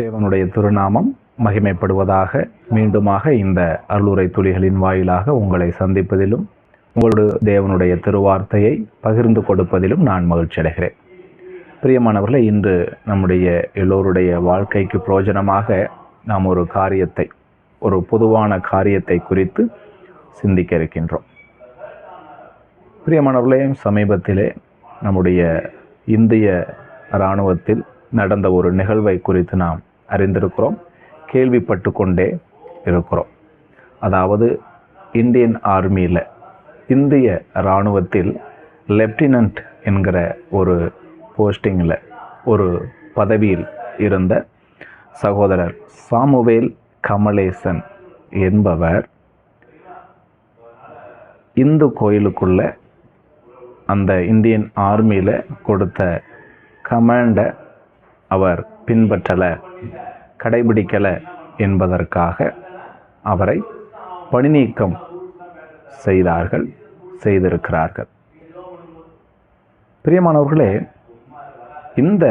தேவனுடைய திருநாமம் மகிமைப்படுவதாக. மீண்டுமாக இந்த அருளுரை துளிகளின் வாயிலாக உங்களை சந்திப்பதிலும் உங்களோடு தேவனுடைய திருவார்த்தையை பகிர்ந்து கொடுப்பதிலும் நான் மகிழ்ச்சி அடைகிறேன். பிரியமானவர்களே, இன்று நம்முடைய எல்லோருடைய வாழ்க்கைக்கு பிரயோஜனமாக நாம் ஒரு பொதுவான காரியத்தை குறித்து சிந்திக்க இருக்கின்றோம். பிரியமானவர்களே, சமீபத்திலே நம்முடைய இந்திய இராணுவத்தில் நடந்த ஒரு நிகழ்வை குறித்து நாம் அறிந்திருக்கிறோம், கேள்விப்பட்டு கொண்டே இருக்கிறோம். அதாவது இந்தியன் ஆர்மியில், இந்திய இராணுவத்தில் லெப்டினன்ட் என்கிற ஒரு போஸ்டிங்கில், ஒரு பதவியில் இருந்த சகோதரர் சாமுவேல் கமலேசன் என்பவர் இந்து கோயிலுக்குள்ள அந்த இந்தியன் ஆர்மியில் கொடுத்த கமாண்டை அவர் பின்பற்றலை, கடைபிடிக்கலை என்பதற்காக அவரை பணிநீக்கம் செய்திருக்கிறார்கள். பிரியமானவர்களே, இந்த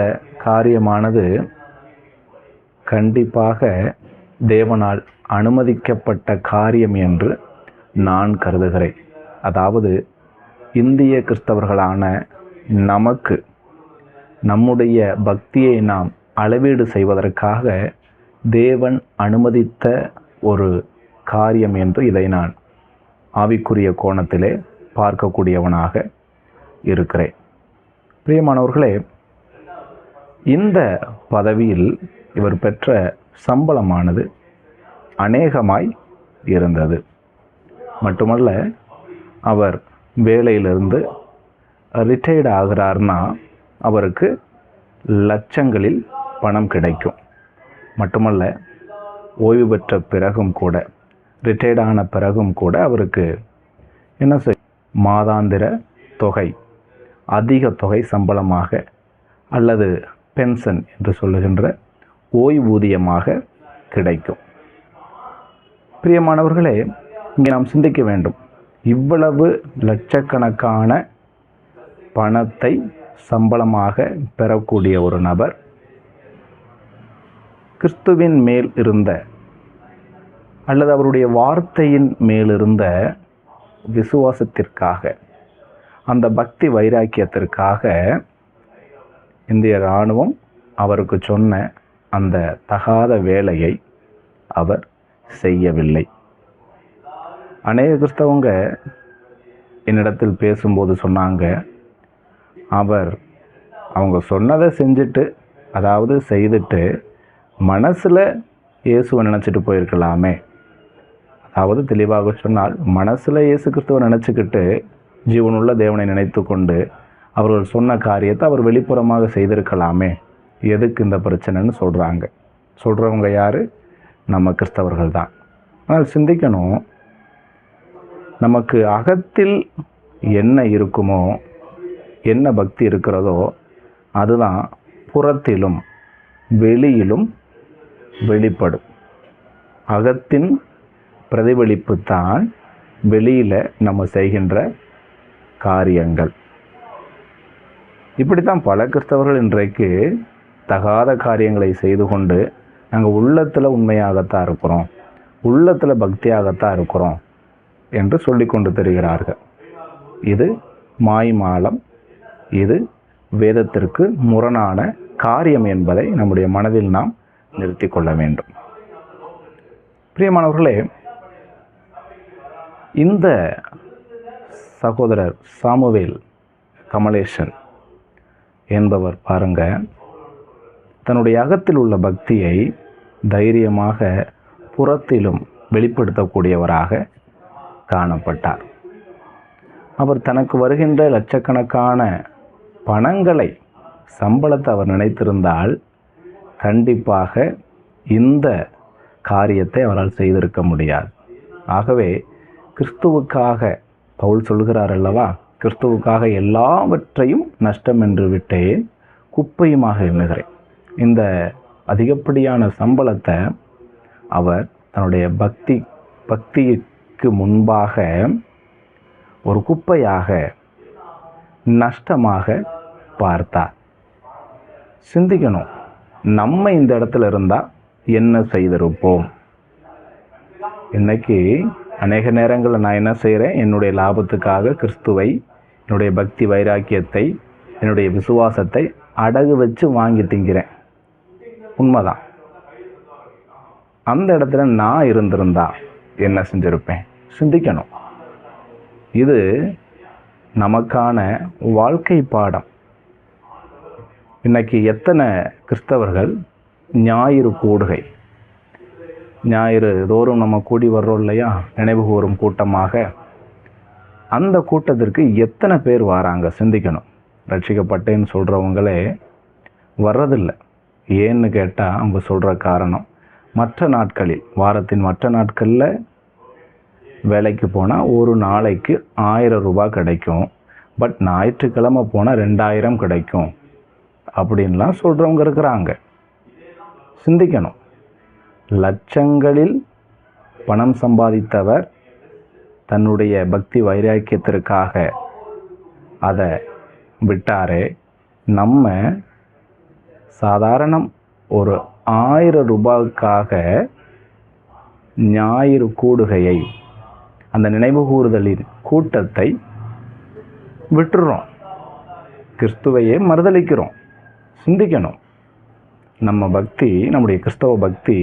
காரியமானது கண்டிப்பாக தேவனால் அனுமதிக்கப்பட்ட காரியம் என்று நான் கருதுகிறேன். அதாவது இந்திய கிறிஸ்தவர்களான நமக்கு நம்முடைய பக்தியை நாம் அளவீடு செய்வதற்காக தேவன் அனுமதித்த ஒரு காரியம் என்று இதை நான் ஆவிக்குரிய கோணத்திலே பார்க்கக்கூடியவனாக இருக்கிறேன். பிரியமானவர்களே, இந்த பதவியில் இவர் பெற்ற சம்பளமானது அநேகமாய் இருந்தது. மட்டுமல்ல, அவர் வேலையிலிருந்து ரிட்டையர்டு ஆகிறார்னா அவருக்கு லட்சங்களில் பணம் கிடைக்கும். மட்டுமல்ல, ஓய்வு பெற்ற பிறகும் கூட, ரிட்டையர்ட் ஆன பிறகும் கூட அவருக்கு மாதாந்திர தொகை, அதிக தொகை சம்பளமாக அல்லது பென்ஷன் என்று சொல்லுகின்ற ஓய்வூதியமாக கிடைக்கும். பிரியமானவர்களே, இங்கே நாம் சிந்திக்க வேண்டும். இவ்வளவு லட்சக்கணக்கான பணத்தை சம்பளமாக பெறக்கூடிய ஒரு நபர் கிறிஸ்துவின் மேல் இருந்த அல்லது அவருடைய வார்த்தையின் மேலிருந்த விசுவாசத்திற்காக, அந்த பக்தி வைராக்கியத்திற்காக இந்திய இராணுவம் அவருக்கு சொன்ன அந்த தகாத வேலையை அவர் செய்யவில்லை. அநேக கிறிஸ்தவங்க என்னிடத்தில் பேசும்போது சொன்னாங்க, அவங்க சொன்னதை செஞ்சுட்டு, அதாவது செய்துட்டு மனசில் இயேசுவை நினச்சிட்டு போயிருக்கலாமே. அதாவது தெளிவாக சொன்னால், மனசில் இயேசு கிறிஸ்துவை நினச்சிக்கிட்டு ஜீவனுள்ள தேவனை நினைத்து கொண்டு அவர்கள் சொன்ன காரியத்தை அவர் வெளிப்புறமாக செய்திருக்கலாமே, எதுக்கு இந்த பிரச்சனைன்னு சொல்கிறவங்க யார்? நம்ம கிறிஸ்தவர்கள் தான். ஆனால் சிந்திக்கணும், நமக்கு அகத்தில் என்ன இருக்குமோ, என்ன பக்தி இருக்கிறதோ அதுதான் புறத்திலும் வெளியிலும் வெளிப்படும். அகத்தின் பிரதிபலிப்பு தான் வெளியில் நம்ம செய்கின்ற காரியங்கள். இப்படித்தான் பல கிறிஸ்தவர்கள் இன்றைக்கு தகாத காரியங்களை செய்து கொண்டு, நாங்கள் உள்ளத்தில் உண்மையாகத்தான் இருக்கிறோம், உள்ளத்தில் பக்தியாகத்தான் இருக்கிறோம் என்று சொல்லி கொண்டு தெரிகிறார்கள். இது மாய்மாலம், இது வேதத்திற்கு முரணான காரியம் என்பதை நம்முடைய மனதில் நாம் நிறுத்தி கொள்ள வேண்டும். பிரியமானவர்களே, இந்த சகோதரர் சாமுவேல் கமலேசன் என்பவர் பாருங்க, தன்னுடைய அகத்தில் உள்ள பக்தியை தைரியமாக புறத்திலும் வெளிப்படுத்தக்கூடியவராக காணப்பட்டார். அவர் தனக்கு வருகின்ற லட்சக்கணக்கான பணங்களை, சம்பளத்தை அவர் நினைத்திருந்தால் கண்டிப்பாக இந்த காரியத்தை அவரால் செய்திருக்க முடியாது. ஆகவே கிறிஸ்துவுக்காக பவுல் சொல்கிறார் அல்லவா, கிறிஸ்துவுக்காக எல்லாவற்றையும் நஷ்டம் என்று விட்டேன், குப்பையுமாக எண்ணுகிறேன். இந்த அதிகப்படியான சம்பளத்தை அவர் தன்னுடைய பக்திக்கு முன்பாக ஒரு குப்பையாக, நஷ்டமாக பார்த்தார். சிந்திக்கணும், நம்ம இந்த இடத்துல இருந்தால் என்ன செய்திருப்போம்? இன்னைக்கு அநேக நேரங்களில் நான் என்ன செய்கிறேன்? என்னுடைய லாபத்துக்காக கிறிஸ்துவை, என்னுடைய பக்தி வைராக்கியத்தை, என்னுடைய விசுவாசத்தை அடகு வச்சு வாங்கி திங்கிறேன். உண்மைதான். அந்த இடத்துல நான் இருந்திருந்தா என்ன செஞ்சிருப்பேன்? சிந்திக்கணும். இது நமக்கான வாழ்க்கை பாடம். இன்னைக்கு எத்தனை கிறிஸ்தவர்கள் ஞாயிறு கூடுகை, ஞாயிறு தோறும் நம்ம கூடி வர்றோம் இல்லையா, நினைவு கூறும் கூட்டமாக. அந்த கூட்டத்திற்கு எத்தனை பேர் வராங்க? சிந்திக்கணும். ரட்சிக்கப்பட்டேன்னு சொல்கிறவங்களே வர்றதில்லை. ஏன்னு கேட்டால் அவங்க சொல்கிற காரணம், மற்ற நாட்களில், வாரத்தின் மற்ற நாட்களில் வேலைக்கு போனால் ஒரு நாளைக்கு 1000 ரூபாய் கிடைக்கும், பட் ஞாயிற்றுக்கிழமை போனால் 2000 கிடைக்கும் அப்படின்லாம் சொல்கிறவங்க இருக்கிறாங்க. சிந்திக்கணும். லட்சங்களில் பணம் சம்பாதித்தவர் தன்னுடைய பக்தி வைராக்கியத்திற்காக அதை விட்டாரே. நம்ம சாதாரணம் ஒரு 1000 ரூபாய்க்காக ஞாயிறு கூடுகையை, அந்த நினைவு கூறுதலின் கூட்டத்தை விட்டுறோம். கிறிஸ்துவையே மறுதலிக்கிறோம். சிந்திக்கணும். நம்ம பக்தி, நம்முடைய கிறிஸ்தவ பக்தி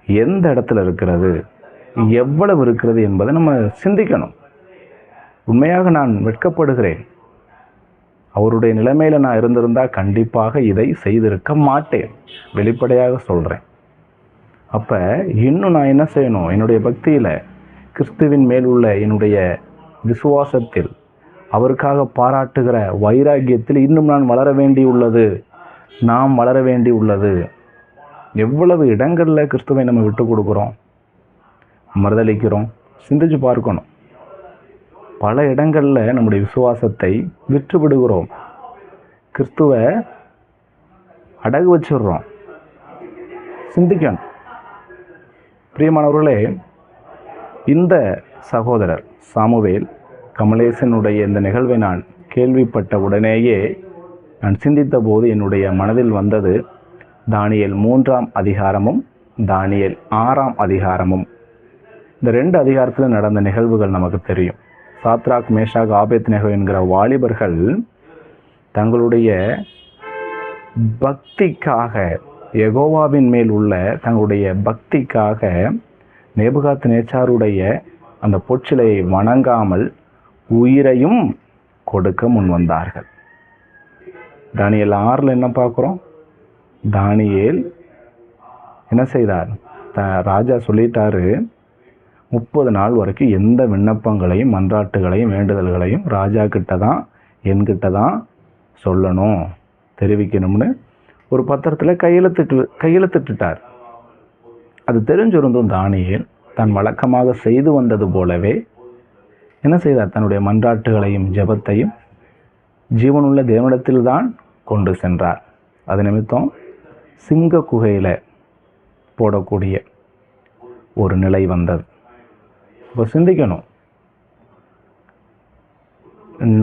எந்த இடத்துல இருக்கிறது, எவ்வளவு இருக்கிறது என்பதை நம்ம சிந்திக்கணும். உண்மையாக நான் வெட்கப்படுகிறேன். அவருடைய நிலைமையில் நான் இருந்திருந்தால் கண்டிப்பாக இதை செய்திருக்க மாட்டேன். வெளிப்படையாக சொல்கிறேன். அப்போ இன்னும் நான் என்ன செய்யணும்? என்னுடைய பக்தியில், கிறிஸ்துவின் மேல் உள்ள என்னுடைய விசுவாசத்தில், அவருக்காக பாராட்டுகிற வைராக்கியத்தில் இன்னும் நான் வளர வேண்டியுள்ளது. நாம் வளர வேண்டி உள்ளது. எவ்வளவு இடங்களில் கிறிஸ்துவை நம்ம விட்டு கொடுக்குறோம், மறுதளிக்கிறோம்? சிந்திச்சு பார்க்கணும். பல இடங்களில் நம்முடைய விசுவாசத்தை விற்று விடுகிறோம். கிறிஸ்துவை அடகு வச்சிடுறோம். சிந்திக்கணும். பிரியமானவர்களே, இந்த சகோதரர் சாமுவேல் கமலேசனுடைய இந்த நிகழ்வை நான் கேள்விப்பட்ட உடனேயே நான் சிந்தித்த போது என்னுடைய மனதில் வந்தது தானியேல் 3ஆம் அதிகாரமும் தானியேல் 6ஆம் அதிகாரமும். இந்த 2 அதிகாரத்தில் நடந்த நிகழ்வுகள் நமக்கு தெரியும். சாத்ராக், மேஷாக், ஆபேத்நேகோ என்கிற வாலிபர்கள் தங்களுடைய பக்திக்காக, யெகோவாவின் மேல் உள்ள தங்களுடைய பக்திக்காக நேபுகாத்நேச்சாருடைய அந்த பொற்சிலையை வணங்காமல் உயிரையும் கொடுக்க முன் வந்தார்கள். தானியேல் 6ல் என்ன பார்க்குறோம்? தானியேல் என்ன செய்தார்? ராஜா சொல்லிட்டாரு, 30 நாள் வரைக்கும் எந்த விண்ணப்பங்களையும், மன்றாட்டுகளையும், வேண்டுதல்களையும் ராஜா கிட்ட தான், என்கிட்ட தான் சொல்லணும், தெரிவிக்கணும்னு ஒரு பத்திரத்தில் கையெழுத்திட்டார். அது தெரிஞ்சிருந்தும் தானியேல் தன் வழக்கமாக செய்து வந்தது போலவே என்ன செய்தார்? தன்னுடைய மன்றாட்டுகளையும் ஜெபத்தையும் ஜீவனுள்ள தேவனிடத்தில் தான் கொண்டு சென்றார். அது நிமித்தம் சிங்க குகையில் போடக்கூடிய ஒரு நிலை வந்தது. இப்போ சிந்திக்கணும்.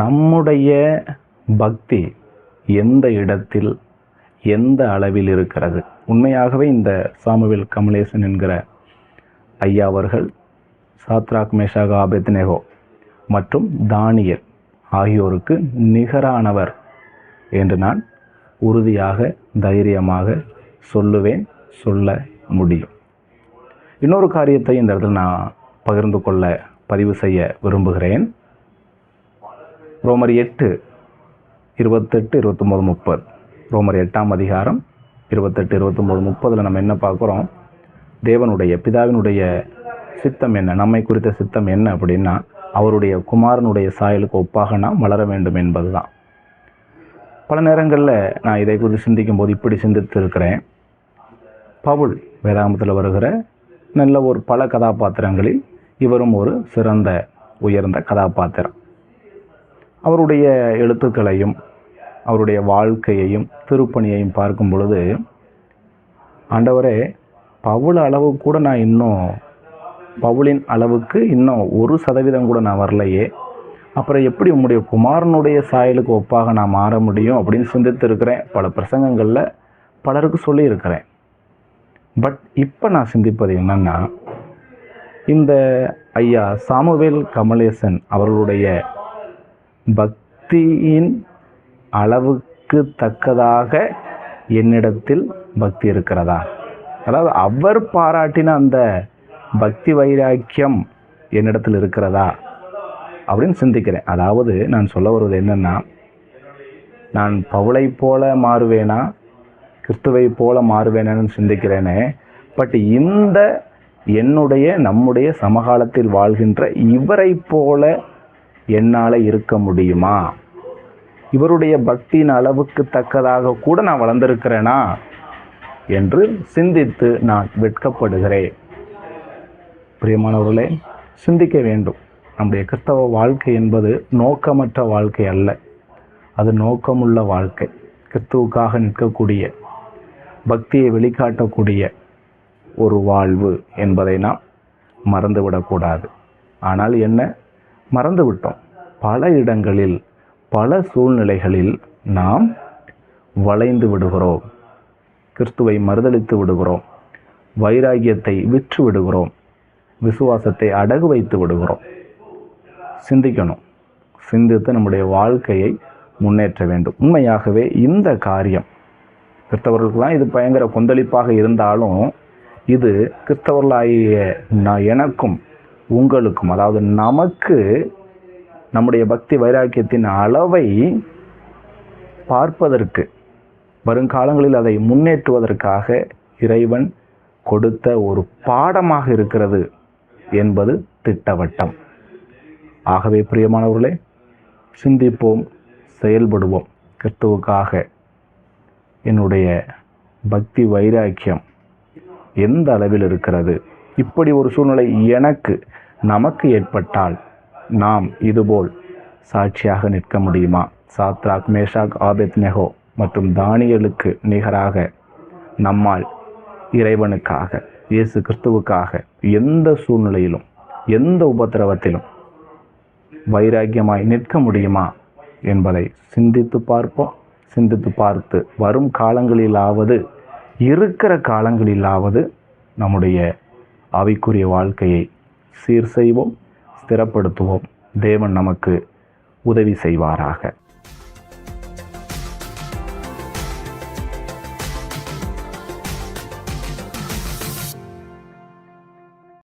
நம்முடைய பக்தி எந்த இடத்தில், எந்த அளவில் இருக்கிறது? உண்மையாகவே இந்த சாமுவேல் கமலேசன் என்கிற ஐயா அவர்கள் சாத்ராக், மேஷாக், ஆபேத்நேகோ மற்றும் தானியேல் ஆகியோருக்கு நிகரானவர் என்று நான் உறுதியாக, தைரியமாக சொல்லுவேன், சொல்ல முடியும். இன்னொரு காரியத்தை இந்த இடத்துல நான் பகிர்ந்து கொள்ள, பதிவு செய்ய விரும்புகிறேன். ரோமர் 8, 28, 29, 30. ரோமர் 8ஆம் அதிகாரம் 28, 29, 30 நம்ம என்ன பார்க்குறோம்? தேவனுடைய, பிதாவினுடைய சித்தம் என்ன, நம்மை குறித்த சித்தம் என்ன அப்படின்னா, அவருடைய குமாரனுடைய சாயலுக்கு ஒப்பாக நாம் வளர வேண்டும் என்பது தான். பல நேரங்களில் நான் இதை குறித்து சிந்திக்கும் போது இப்படி சிந்தித்து இருக்கிறேன். பவுல் வேதாகமத்தில் வருகிற நல்ல ஒரு பல கதாபாத்திரங்களில் இவரும் ஒரு சிறந்த உயர்ந்த கதாபாத்திரம். அவருடைய எழுத்துக்களையும் அவருடைய வாழ்க்கையையும் திருப்பணியையும் பார்க்கும் பொழுது, ஆண்டவரே, பவுல் அளவு கூட நான் இன்னும், பவுலின் அளவுக்கு இன்னும் 1% கூட நான் வரலையே, அப்புறம் எப்படி உம்முடைய குமாரனுடைய சாயலுக்கு ஒப்பாக நான் மாற முடியும் அப்படின்னு சிந்தித்து இருக்கிறேன். பல பிரசங்கங்களில் பலருக்கு சொல்லியிருக்கிறேன். பட் இப்போ நான் சிந்திப்பது என்னன்னா, இந்த ஐயா சாமுவேல் கமலேசன் அவர்களுடைய பக்தியின் அளவுக்கு தக்கதாக என்னிடத்தில் பக்தி இருக்கிறதா? அதாவது அவர் பாராட்டின அந்த பக்தி வைராக்கியம் என்னிடத்தில் இருக்கிறதா அப்படின்னு சிந்திக்கிறேன். அதாவது நான் சொல்ல வருவது என்னென்னா, நான் பவுலை போல மாறுவேனா, கிறிஸ்துவை போல மாறுவேனான்னு சிந்திக்கிறேனே. பட் இந்த நம்முடைய சமகாலத்தில் வாழ்கின்ற இவரை போல என்னால் இருக்க முடியுமா? இவருடைய பக்தியின் அளவுக்கு தக்கதாக கூட நான் வளர்ந்திருக்கிறேனா என்று சிந்தித்து நான் வெட்கப்படுகிறேன். பிரியமானவர்களே, சிந்திக்க வேண்டும். நம்முடைய கிறிஸ்தவ வாழ்க்கை என்பது நோக்கமற்ற வாழ்க்கை அல்ல, அது நோக்கமுள்ள வாழ்க்கை. கிறிஸ்துவுக்காக நிற்கக்கூடிய, பக்தியை வெளிக்காட்டக்கூடிய ஒரு வாழ்வு என்பதை நாம் மறந்துவிடக்கூடாது. ஆனால் என்ன, மறந்துவிட்டோம். பல இடங்களில், பல சூழ்நிலைகளில் நாம் வளைந்து விடுகிறோம், கிறிஸ்துவை மறுதலித்து விடுகிறோம், வைராகியத்தை விற்று விடுகிறோம், விசுவாசத்தை அடகு வைத்து விடுகிறோம். சிந்திக்கணும். சிந்தித்து நம்முடைய வாழ்க்கையை முன்னேற்ற வேண்டும். உண்மையாகவே இந்த காரியம் கிறிஸ்தவர்களுக்கெல்லாம் இது பயங்கர கொந்தளிப்பாக இருந்தாலும், இது கிறிஸ்தவர்களாகிய எனக்கும் உங்களுக்கும், அதாவது நமக்கு நம்முடைய பக்தி வைராக்கியத்தின் அளவை பார்ப்பதற்கு, வருங்காலங்களில் அதை முன்னேற்றுவதற்காக இறைவன் கொடுத்த ஒரு பாடமாக இருக்கிறது என்பது திட்டவட்டம். ஆகவே பிரியமானவர்களே, சிந்திப்போம், செயல்படுவோம். கிறிஸ்துவுக்காக என்னுடைய பக்தி வைராக்கியம் எந்த அளவில் இருக்கிறது? இப்படி ஒரு சூழ்நிலை நமக்கு ஏற்பட்டால் நாம் இதுபோல் சாட்சியாக நிற்க முடியுமா? சாத்ராக், மேஷாக், ஆபேத்நேகோ மற்றும் தானியேலுக்கு நிகராக நம்மால் இறைவனுக்காக, இயேசு கிறிஸ்துவுக்காக எந்த சூழ்நிலையிலும், எந்த உபத்திரவத்திலும் வைராக்கியமாய் நிற்க முடியுமா என்பதை சிந்தித்து பார்ப்போம். சிந்தித்து பார்த்து வரும் காலங்களிலாவது, இருக்கிற காலங்களிலாவது நம்முடைய ஆவிக்குரிய வாழ்க்கையை சீர் செய்வோம், ஸ்திரப்படுத்துவோம். தேவன் நமக்கு உதவி செய்வாராக.